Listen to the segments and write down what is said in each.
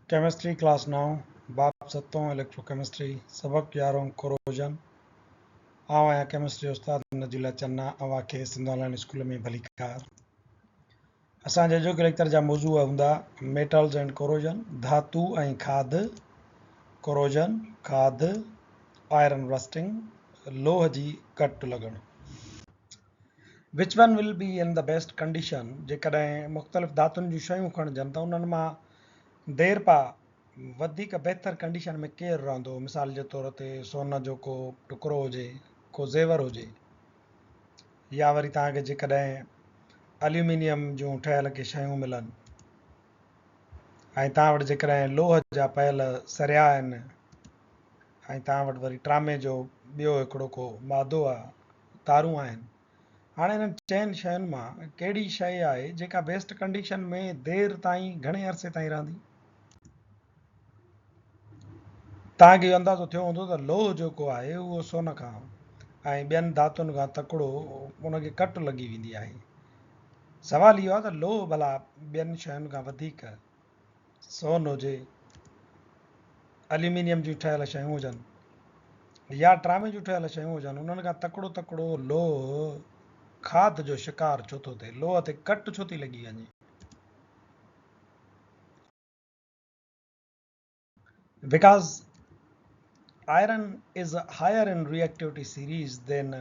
Chemistry class 9 बाब 7 electrochemistry सबक 11 corrosion. आऊं आहियां केमिस्ट्री उस्ताद नजूला चन्ना। अव्हां खे सिंध ऑनलाइन स्कूल में भली कार। असांजे जो लेक्चर जा मौजू हूंदा मेटल्स एंड कोरोजन, धातु ऐं खाद, कोरोजन खाद, आयरन रस्टिंग, लोह जी कट लॻण। Which one will be in the best condition. जेकॾहिं मुख़्तलिफ़ धातुनि जूं शयूं खणजनि त उन्हनि मां देर पा वधीक बहितर कंडीशन में केरु रहंदो। मिसाल जे तौर ते सोन जो को टुकड़ो हुजे, को ज़ेवर हुजे, या वरी तव्हांखे जेकॾहिं एल्यूमिनियम जूं ठहियल के शयूं मिलनि ऐं तव्हां वटि जेकॾहिं लोह जा पयल सरिया आहिनि ऐं तव्हां वटि वरी ट्रामे जो ॿियो हिकिड़ो को मादो आहे, तारूं आहिनि। हाणे हिननि चइनि शयुनि मां कहिड़ी शइ आहे जेका बेस्ट कंडीशन में देर ताईं घणे अरसे ताईं रहंदी। तव्हांखे इहो अंदाज़ो थियो हूंदो त लोह जेको आहे उहो सोन खां ऐं ॿियनि धातुनि खां तकिड़ो उनखे कट लॻी वेंदी आहे। सवाल इहो आहे त लोह भला ॿियनि शयुनि खां वधीक सोन हुजे, एल्यूमिनियम जूं ठहियल शयूं हुजनि या ट्रामे जूं ठहियल शयूं हुजनि, उन्हनि खां तकिड़ो तकिड़ो लोह खाद जो शिकार छो थो थिए, लोह ते कट छो थी लॻी वञे। Because iron is higher in reactivity series than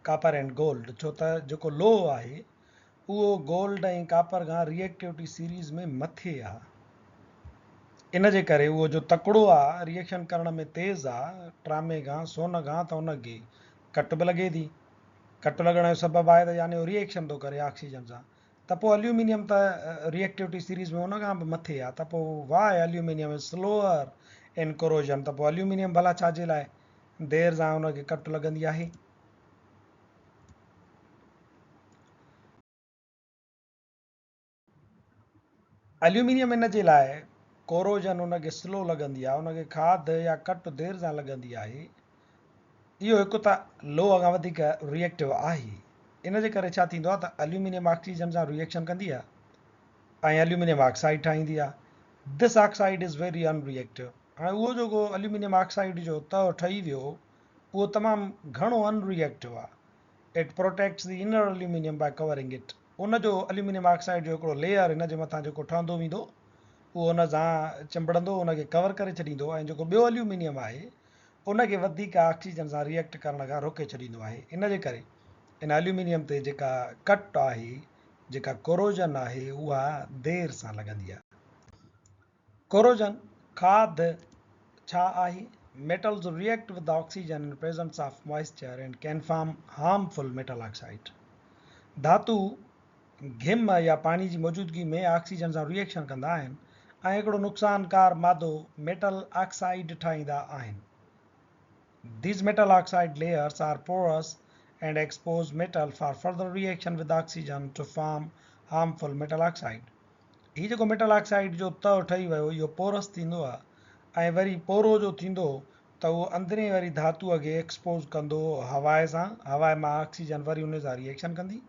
copper and gold। छो त जेको लोह आहे उहो गोल्ड ऐं कापर खां रिएक्टिविटी सीरीज़ में मथे आहे। इन जे करे उहो जो तकिड़ो आहे रिएक्शन करण में तेज़ आहे ट्रामे खां सोन खां, त उनखे कट बि लॻे थी। कट लॻण जो सबबु आहे त यानी रिएक्शन थो करे ऑक्सीजन सां। त पोइ एल्यूमिनियम त रिएक्टिविटी सीरीज़ में उन खां बि मथे आहे। त पोइ वाह एल्यूमिनियम इज़ स्लोअर इन कोरोजन। त पोइ एल्यूमिनियम भला छाजे लाइ देर सां उनखे कट लॻंदी आहे। एल्यूमिनियम इन जे लाइ कोरोजन उनखे स्लो लॻंदी आहे, उनखे खाद या कट देर सां लॻंदी आहे। इहो हिकु त लोह खां वधीक रिएक्टिव आहे। इन जे करे छा थींदो आहे त एल्यूमिनियम ऑक्सीजन सां रिएक्शन कंदी आहे ऐं एल्यूमिनियम ऑक्साइड ठाहींदी आहे। This oxide is very unreactive. हाणे उहो जेको एल्यूमिनियम ऑक्साइड जो तओ ठही वियो उहो तमामु घणो अनरिएक्टिव आहे। It protects the inner aluminium by covering it. उन जो एल्यूमिनियम ऑक्साइड जो हिकिड़ो लेयर इन जे मथां जेको ठहंदो वेंदो उहो उन सां चिंबड़ंदो, उनखे कवर करे छॾींदो ऐं जेको ॿियो एल्यूमिनियम आहे उनखे वधीक ऑक्सीजन सां रिएक्ट करण खां रोके छॾींदो आहे। इन जे करे इन एल्यूमिनियम ते जेका कट आहे, जेका कोरोजन आहे, उहा देर सां लॻंदी आहे। कोरोजन खाद छा आहे? Metals react with the oxygen in presence of moisture and can form harmful metal oxide। धातु घिम या पाणी जी मौजूदगी में ऑक्सीजन सां रिएक्शन कंदा आहिनि ऐं हिकिड़ो नुक़सानकार मादो मेटल ऑक्साइड ठाहींदा आहिनि। These metal oxide layers are porous and expose metal for further reaction with oxygen to form harmful metal oxide। हीउ जेको मेटल ऑक्साइड जो तओ ठही वियो इहो पोरस थींदो आहे ऐं वरी पोरो जो थींदो त उहो अंदरे वरी धातुअ खे एक्सपोज़ कंदो हवाए सां। हवाए मां ऑक्सीजन वरी उन सां रिएक्शन कंदी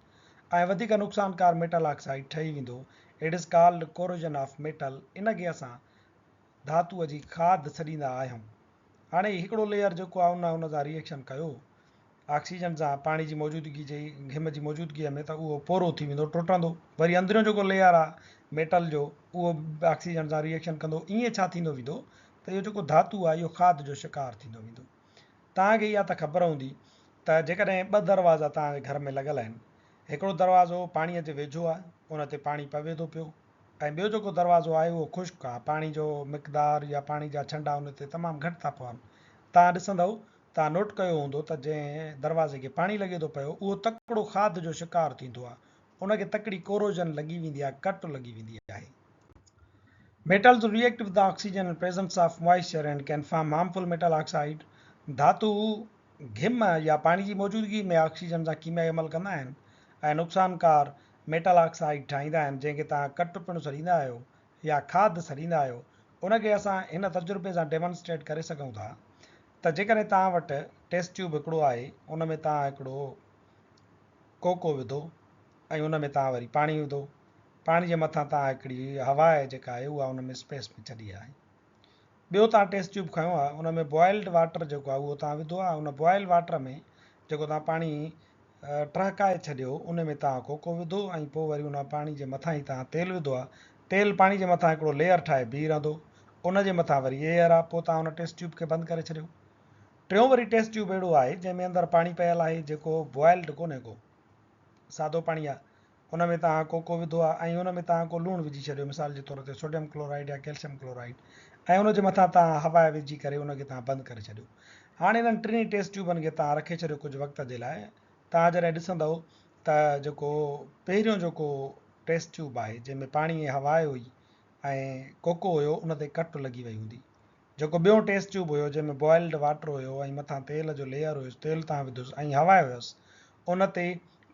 ऐं वधीक नुक़सानकार मेटल ऑक्साइड ठही वेंदो। It is called corrosion of metal. इनखे असां धातुअ जी खाद छॾींदा आहियूं। हाणे हिकिड़ो लेयर जेको आहे उन सां रिएक्शन कयो ऑक्सीजन सां पाणी जी मौजूदगी जे घिम जी मौजूदगीअ में, त उहो पोरो थी वेंदो, टुटंदो। वरी अंदरियों जेको लेयर आहे मेटल जो उहो ऑक्सीजन सां रिएक्शन कंदो। ईअं छा थींदो वेंदो त इहो जेको धातु आहे इहो खाद जो शिकार थींदो वेंदो। तव्हांखे इहा त ख़बर हूंदी त जेकॾहिं ॿ दरवाज़ा तव्हांजे घर में लॻल आहिनि, हिकिड़ो दरवाज़ो पाणीअ जे वेझो आहे, उन ते पाणी पवे थो पियो, ऐं ॿियो जेको दरवाज़ो आहे उहो ख़ुश्क आहे, पाणी जो मिक़दार या पाणी जा छंडा उन ते तमामु घटि था पवनि। तव्हां ॾिसंदव, तव्हां नोट कयो हूंदो त जंहिं दरवाज़े खे पाणी लॻे थो पियो उहो तकिड़ो खाद जो शिकार थींदो आहे, उनखे तकिड़ी कोरोजन लॻी वेंदी आहे, कट लॻी वेंदी आहे। Metals react with the oxygen in presence of moisture and can form harmful metal oxide। धातु घिम या पाणी जी मौजूदगी में ऑक्सीजन सां कीमियाई अमल कंदा आहिनि ऐं नुक़सानकार मेटल ऑक्साइड ठाहींदा आहिनि, जंहिंखे तव्हां कट पिणु छॾींदा आहियो या खाद छॾींदा आहियो। उनखे असां हिन तजुर्बे सां डेमोन्स्ट्रेट करे सघूं था त जेकॾहिं तव्हां वटि टेस्ट ट्यूब हिकिड़ो आहे, उन में तव्हां हिकिड़ो कोको विधो ऐं उन में तव्हां वरी पाणी विधो पाणी जे मथां तव्हां हिकिड़ी हवा आहे जेका आहे उहा उन में स्पेस में छॾी आहे। ॿियो तव्हां टेस्ट ट्यूब खयो आहे, उन में बॉइल्ड वाटर जेको आहे उहो तव्हां विधो आहे। उन बॉइल्ड वाटर में जेको तव्हां पाणी टहिकाए छॾियो उन में तव्हां कोको विधो ऐं पोइ वरी उन पाणी जे मथां ई तव्हां तेल विधो आहे। तेल पाणी जे मथां हिकिड़ो लेयर ठाहे बीह रहंदो, उन जे मथां वरी एयर आहे, पोइ तव्हां उन टेस्ट ट्यूब खे बंदि करे छॾियो। टियों वरी टेस्ट ट्यूब अहिड़ो आहे जंहिंमें अंदरि पाणी पियल आहे जेको बॉइल्ड कोन्हे को, सादो पाणी आहे। उन में तव्हां कोको विधो आहे ऐं उन में तव्हां को लूणु विझी छॾियो, मिसाल जे तौर ते सोडियम क्लोराइड या कैल्शियम क्लोराइड, ऐं उन जे मथां तव्हां हवा विझी करे उनखे तव्हां बंदि करे छॾियो। हाणे इन्हनि टिनी टेस्ट ट्यूबनि खे तव्हां रखे छॾियो कुझु वक़्त जे लाइ। तव्हां जॾहिं ॾिसंदव त जेको पहिरियों जेको टेस्ट ट्यूब आहे जंहिंमें पाणी ऐं हवा हुई ऐं कोको हुयो उन ते कट लॻी वई हूंदी। जेको ॿियों टेस्ट ट्यूब हुयो जंहिंमें बॉइल्ड वाटर हुयो ऐं मथां तेल जो लेयर हुयुसि, तेल तव्हां विधुसि ऐं हवा हुयसि, उन ते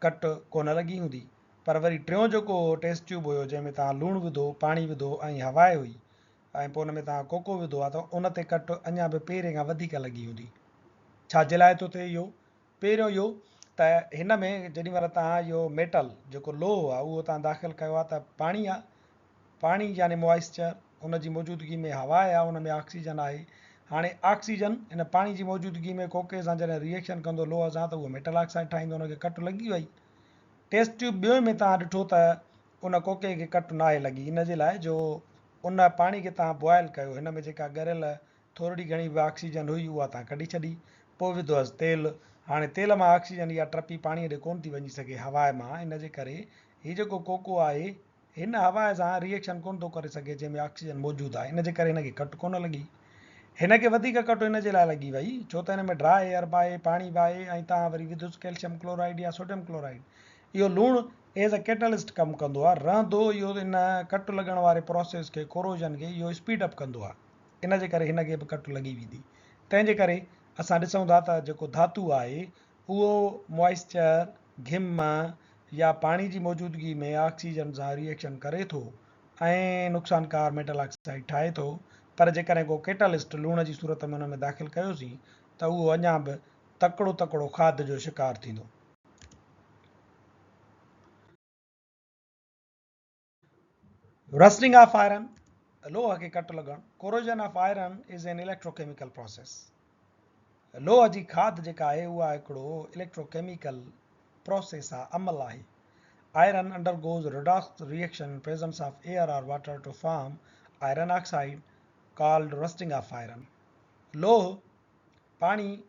कट कोन लॻी हूंदी। पर वरी टियों जेको टेस्ट ट्यूब हुयो जंहिंमें तव्हां लूणु विधो, पाणी विधो ऐं हवा हुई ऐं पोइ उन में तव्हां कोको विधो आहे, त उन ते कट अञा बि पहिरें खां वधीक लॻी हूंदी। छाजे लाइ थो थिए इहो? पहिरियों इहो त हिन में जेॾी महिल तव्हां इहो मेटल जेको लोहो आहे उहो तव्हां दाख़िल कयो आहे त पाणी आहे, पाणी यानी मॉइस्चर, उन जी मौजूदगी में हवा आहे, उन में ऑक्सीजन आहे। हाणे ऑक्सीजन हिन पाणी जी मौजूदगी में कोके सां जॾहिं रिएक्शन कंदो लोह सां त उहो मेटल ऑक्साइड ठाहींदो, उनखे कट लॻी वई। टेस्ट ट्यूब ॿियों में तव्हां ॾिठो त उन कोके खे कट न आहे लॻी, इन जे लाइ जो उन पाणी खे तव्हां बॉइल कयो, हिन में जेका ॻरियल थोरी घणी बि ऑक्सीजन हुई उहा तव्हां कढी छॾी, पोइ विधोसि तेल। हाणे तेल मां ऑक्सीजन इहा टपी पाणीअ ॾे कोन थी वञी सघे हवा मां, इन जे करे हीउ जेको कोको आहे हिन हवा सां रिएक्शन कोन थो करे सघे जंहिंमें ऑक्सीजन मौजूदु आहे, इन जे करे हिनखे कट कोन लॻी। हिन खे वधीक कट इन जे लाइ लॻी वई छो त हिन में ड्राई एयर बि आहे, पाणी बि आहे ऐं तव्हां वरी विधुसि कैल्शियम क्लोराइड या सोडियम क्लोराइड। इहो लूणु एज़ अ कैटलिस्ट कमु कंदो आहे, रहंदो इहो इन कट लॻण वारे प्रोसेस खे, कोरोजन खे इहो स्पीड अप कंदो आहे, इन जे करे हिन खे बि कट लॻी वेंदी। तंहिंजे करे असां ॾिसूं था त जेको धातु आहे उहो मॉइस्चर, घिम या पाणी जी मौजूदगी में ऑक्सीजन सां रिएक्शन करे थो ऐं नुक़सानकार मेटल ऑक्साइड ठाहे थो, पर जेकॾहिं को कैटलिस्ट लूण जी सूरत में हुन में दाख़िल कयोसीं त उहो अञा बि तकिड़ो तकिड़ो खाध जो शिकार थींदो। रस्टिंग ऑफ आयरन, लोह खे कट लॻणु। Corrosion of iron is an electrochemical process. लोह जी खाध जेका आहे उहा हिकिड़ो इलेक्ट्रोकेमिकल प्रोसेस आहे, अमल आहे। Iron undergoes redox reaction in presence of air or water to form iron oxide called rusting of iron. लोह पाणी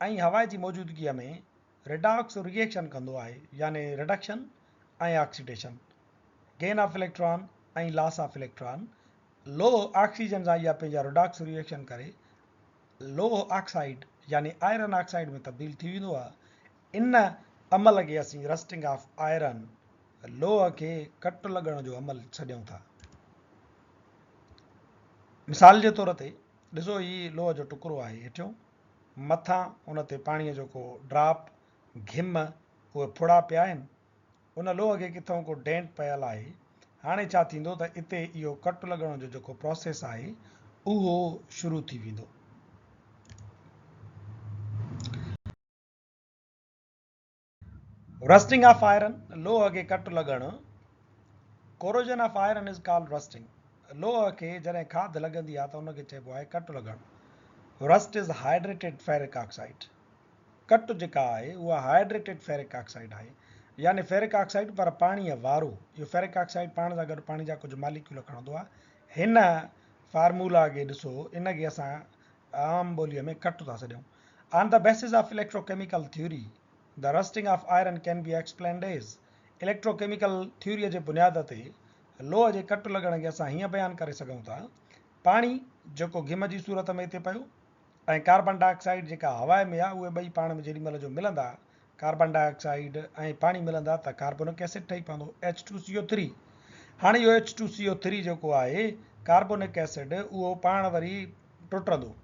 ऐं हवा जी मौजूदगीअ में रिडॉक्स रिएक्शन कंदो आहे, यानी रिडक्शन ऐं ऑक्सीडेशन, गेन ऑफ इलेक्ट्रॉन ऐं लॉस ऑफ इलेक्ट्रॉन। लोह ऑक्सीजन सां इहा पंहिंजा रिडॉक्स रिएक्शन करे लोह ऑक्साइड यानी आयरन ऑक्साइड में तब्दील थी वेंदो आहे। इन अमल खे असीं रस्टिंग ऑफ आयरन, लोह खे कट लॻण जो अमल छॾियूं था। मिसाल जे तौर ते ॾिसो ही लोह जो टुकड़ो आहे हेठियों, मथां उन ते पाणीअ जो को ड्रॉप, घिम, उहे फुड़ा पिया आहिनि, उन लोह खे किथां को डेंट पियल आहे। हाणे छा थींदो त इते इहो कट लॻण जो जेको प्रोसेस आहे उहो शुरू थी वेंदो। रस्टिंग ऑफ आयरन, लोह खे कट लॻणु। Corrosion of iron is called rusting. लोह खे जॾहिं खाध लॻंदी आहे त उनखे चइबो आहे कट लॻणु। Rust is hydrated ferric oxide. Cut जेका आहे उहा हाइड्रेटेड फेरिक ऑक्साइड आहे, यानी फेरिक ऑक्साइड पर पाणीअ वारो। इहो फेरिक ऑक्साइड पाण सां गॾु पाणी जा कुझु मालिक्यूल खणंदो आहे। हिन फार्मूला खे ॾिसो, इनखे असां आम ॿोलीअ में कट था सॾियूं। On the basis of electrochemical theory the rusting of iron can be explained as. Electrochemical थ्योरीअ जे बुनियाद ते लोह जे कट लॻण खे असां हीअं बयानु करे सघूं था, पाणी जेको घिम जी सूरत में हिते पियो ऐं कार्बन डाइऑक्साइड जेका हवा में आहे, उहे ॿई पाण में जेॾी महिल जो मिलंदा, कार्बन डाइऑक्साइड ऐं पाणी मिलंदा त कार्बोनिक एसिड ठही पवंदो H2CO3। हाणे इहो H2CO3 जेको आहे कार्बोनिक एसिड, उहो पाण वरी टुटंदो,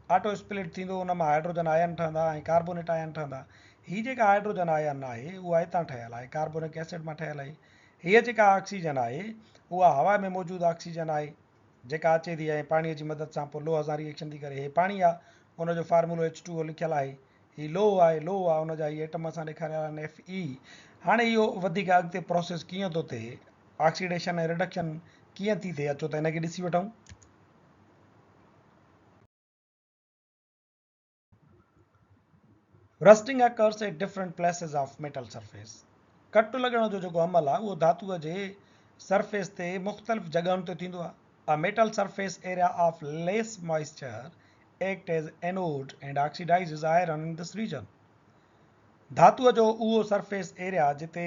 ऑटो स्प्लिट थींदो, उन मां हाइड्रोजन आयन ठहंदा ऐं कार्बोनेट आयन ठहंदा। हीअ जेका हाइड्रोजन आयन आहे उहा हितां ठहियल आहे, कार्बोनिक एसिड मां ठहियल आहे। हीअ जेका ऑक्सीजन आहे उहा हवा में मौजूदु ऑक्सीजन आहे जेका अचे थी ऐं पाणीअ जी मदद सां पोइ लोह सां रिएक्शन थी करे। हे पाणी आहे, उनजो फार्मूलो H2O लिखियलु आहे। हीउ लोह आहे, लोह आहे, उनजा हीअ एटम असां ॾेखारिया आहिनि Fe। हाणे इहो वधीक अॻिते प्रोसेस कीअं थो थिए, ऑक्सीडेशन ऐं रिडक्शन कीअं थी थिए, अचो त हिनखे ॾिसी वठूं। Rusting occurs at different places of metal surface. Cut लॻण जो जेको अमल आहे उहो धातुअ जे सरफेस ते मुख़्तलिफ़ जॻहियुनि ते थींदो आहे। A metal surface area of less moisture act as anode and oxidizes iron in this region. धातुअ जो उहो सरफेस एरिया जिते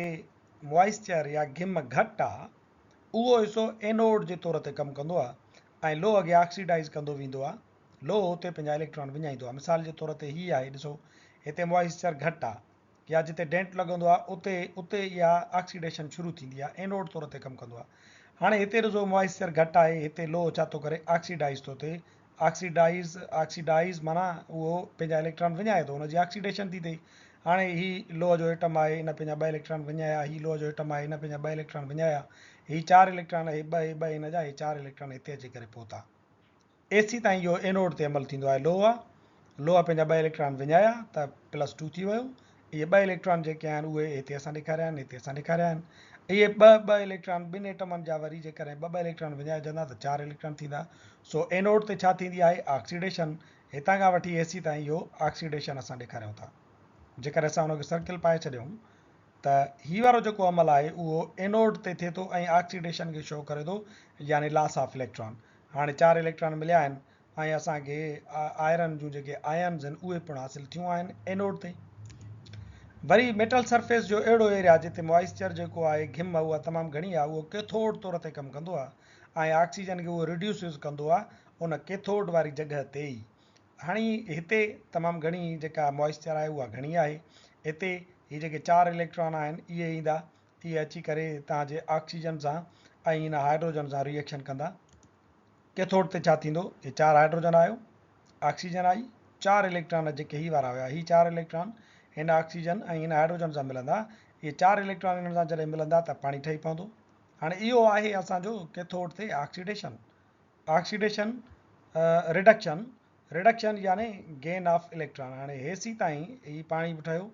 मॉइस्चर या घिम घटि आहे उहो हिसो एनोड जे तौर ते कमु कंदो आहे ऐं लोह खे ऑक्सीडाइज़ कंदो वेंदो आहे। लोह हुते पंहिंजा इलेक्ट्रॉन विञाईंदो आहे। मिसाल जे तौर ते हीअ आहे, ॾिसो हिते मॉइस्चर घटि आहे या जिते डेंट लॻंदो आहे उते इहा ऑक्सीडेशन शुरू थींदी आहे, एनोड तौर ते कमु कंदो आहे। हाणे हिते ॾिसो मॉइस्चर घटि आहे, हिते लोह छा थो करे, ऑक्सीडाइज़ थो थिए। ऑक्सीडाइज़ माना उहो पंहिंजा इलेक्ट्रॉन विञाए थो, हुनजी ऑक्सीडेशन थी थिए। हाणे ही लोह जो एटम आहे, हिन पंहिंजा 2 इलेक्ट्रॉन विञाया, ही लोह जो एटम आहे, हिन पंहिंजा 2 इलेक्ट्रॉन विञाया, ही 4 इलेक्ट्रॉन, हे ॿ हिन जा, हे 4 इलेक्ट्रॉन हिते अची करे पहुता। एसी ताईं इहो एनोड ते अमल थींदो आहे। लोह पंहिंजा 2 इलेक्ट्रॉन विञाया त +2 थी वियो। इहे 2 इलेक्ट्रॉन जेके आहिनि उहे हिते असां ॾेखारिया आहिनि, हिते असां ॾेखारिया आहिनि। इहे ॿ इलेक्ट्रॉन ॿिनि एटमनि जा वरी जेकॾहिं 2 इलेक्ट्रॉन विञाइजंदा त 4 इलेक्ट्रॉन थींदा। सो एनोड ते छा थींदी आहे, ऑक्सीडेशन। हितां खां वठी एसी ताईं इहो ऑक्सीडेशन असां ॾेखारियूं था। जेकर असां हुनखे सर्किल पाए छॾियूं त हीउ वारो जेको अमल आहे उहो एनोड ते थिए थो ऐं ऑक्सीडेशन खे शो करे थो, यानी लॉस ऑफ इलेक्ट्रॉन। हाणे 4 इलेक्ट्रॉन मिलिया आहिनि ऐं असांखे आयरन जूं जेके आयन्स आहिनि उहे पिणु हासिलु थियूं आहिनि एनोड ते। वरी मेटल सरफेस जो अहिड़ो एरिया जिते मॉइस्चर जेको आहे, घिम उहा तमामु घणी आहे, उहो कैथोड तौर ते कमु कंदो आहे ऐं ऑक्सीजन खे उहो रिड्यूस कंदो आहे उन कैथोड वारी जॻह ते ई। हाणे हिते तमामु घणी जेका मॉइस्चर आहे उहा घणी आहे। हिते ही जेके 4 इलेक्ट्रॉन आहिनि इहे ईंदा, इहे अची करे तव्हांजे ऑक्सीजन सां ऐं हिन हाइड्रोजन सां रिएक्शन कंदा। कैथोड ते छा थींदो, हे 4 हाइड्रोजन आयो, ऑक्सीजन आई, 4 इलेक्ट्रॉन जेके ही वारा हुया, ही 4 इलेक्ट्रॉन हिन ऑक्सीजन ऐं हिन हाइड्रोजन सां मिलंदा। इहे 4 इलेक्ट्रॉन हिन सां जॾहिं मिलंदा त पाणी ठही पवंदो। हाणे इहो आहे असांजो कैथोड ते ऑक्सीडेशन रिडक्शन यानी गेन ऑफ इलेक्ट्रॉन। हाणे हेसी ताईं ही पाणी बि ठहियो,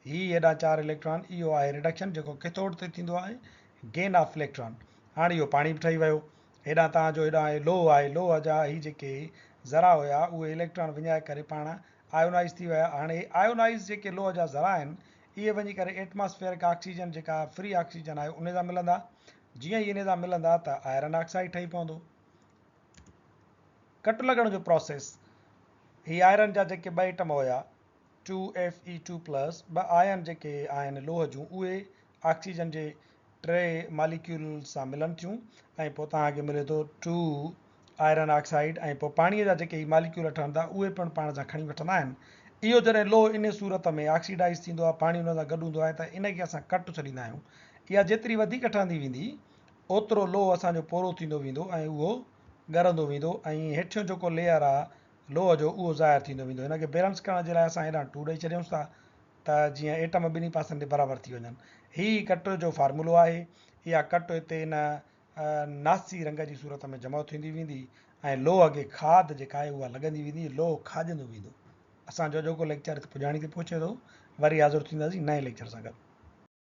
ही हेॾा 4 इलेक्ट्रॉन, इहो आहे रिडक्शन जेको कैथोड ते थींदो आहे, गेन ऑफ इलेक्ट्रॉन। हाणे इहो पाणी बि ठही वियो। हेॾां तव्हांजो हेॾां लोह आहे, लोह जा ही जेके ज़रा हुया उहे इलेक्ट्रॉन विञाए करे पाण आयोनाइज़ थी विया। हाणे आयोनाइज़ जेके लोह जा ज़रा आहिनि इहे वञी करे एटमॉस्फेरिक ऑक्सीजन जेका फ्री ऑक्सीजन आहे उन सां मिलंदा। जीअं ई इन सां मिलंदा त आयरन ऑक्साइड ठही पवंदो। कट लॻण जो प्रोसेस, ही आयरन जा जेके 2 एटम हुया 2Fe2+, 2 आयन जेके आहिनि लोह जूं उहे ऑक्सीजन जे 3 मालिक्यूल सां मिलनि थियूं ऐं पोइ तव्हांखे मिले थो 2 आयरन ऑक्साइड ऐं पोइ पाणीअ जा जेके ही मालिक्यूल ठहंदा उहे पिणु पाण सां खणी वठंदा आहिनि। इहो जॾहिं लोह इन सूरत में ऑक्सीडाइज़ थींदो आहे, पाणी हुन सां गॾु हूंदो आहे त इनखे असां कट छॾींदा आहियूं। इहा जेतिरी वधीक ठहंदी वेंदी ओतिरो लोह असांजो पोरो थींदो वेंदो ऐं उहो ॻरंदो वेंदो ऐं हेठियों जेको लेयर आहे लोह जो उहो ज़ाहिर थींदो वेंदो। हिनखे बैलेंस करण जे लाइ असां हेॾां 2 ॾेई छॾियूंसि था त जीअं एटम ॿिन्ही पासनि ते बराबरि थी वञनि। ही कट जो फार्मूलो आहे। इहा कट हिते हिन नासी रंग जी सूरत में जमा थींदी वेंदी ऐं लोह खे खाद जेका आहे उहा लॻंदी वेंदी, लोह खाजंदो वेंदो। असांजो जेको लेक्चर पुॼाणी ते पहुचे थो, वरी हाज़िर थींदासीं नए लेक्चर सां गॾु।